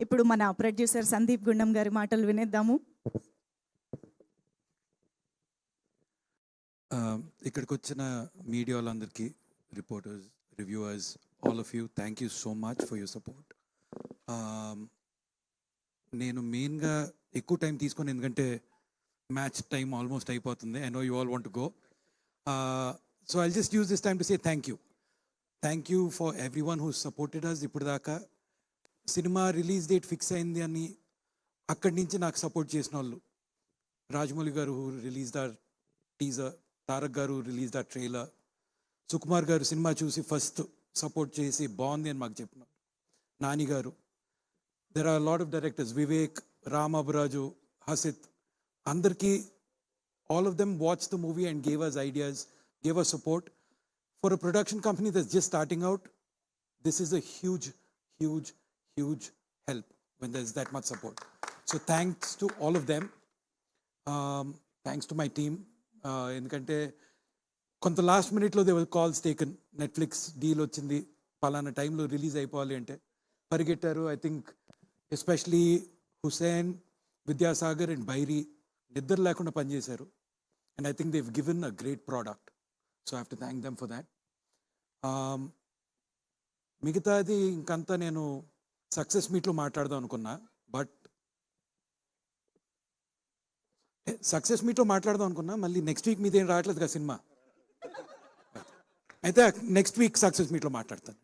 ఇప్పుడు మన ప్రొడ్యూసర్ సందీప్ గుండం గారి మాటలు వినేద్దాము. ఇక్కడికి వచ్చిన మీడియా వాళ్ళందరికీ, reporters, reviewers, all of you, thank you so much for your support. నేను మెయిన్గా ఎక్కువ టైం తీసుకొని, ఎందుకంటే మ్యాచ్ టైం ఆల్మోస్ట్ అయిపోతుంది. I know you all want to go. So I'll just use this time to say thank you. Thank you for everyone who supported us. ఇప్పుడు దాకా cinema release date fix అయింది అని అక్కడి నుంచి నాకు support చేసిన వాళ్ళు, రాజమౌళి గారు who release the teaser, Tarak గారు రిలీజ్ ద ట్రైలర్, సుకుమార్ గారు సినిమా చూసి ఫస్ట్ సపోర్ట్ చేసి బాగుంది అని మాకు చెప్పినారు, Nani garu, there are lot of directors, Vivek, Ram Aburaju, Hasith, అందరికీ all of them watched the movie and gave us ideas, gave us support. For a production company that's just starting out, this is a huge, huge, huge help when there's that much support. So thanks to all of them. Thanks to my team. ఎందుకంటే కొంత last మినిట్లో they were calls taken, Netflix deal వచ్చింది, పలానా టైంలో release అయిపోవాలి అంటే పరిగెట్టారు. I think especially Hussain, Vidyasagar and Bairi నిద్ర లేకుండా పనిచేశారు. And I think they've given a great product. So I have to thank them for that. మిగతాది ఇంకంతా నేను సక్సెస్ మీట్లో మాట్లాడదాం అనుకున్నా, బట్ సక్సెస్ మీట్లో మాట్లాడదాం అనుకున్నా, మళ్ళీ నెక్స్ట్ వీక్ మీదేం రావట్లేదు కదా సినిమా, అయితే నెక్స్ట్ వీక్ సక్సెస్ మీట్లో మాట్లాడతాను.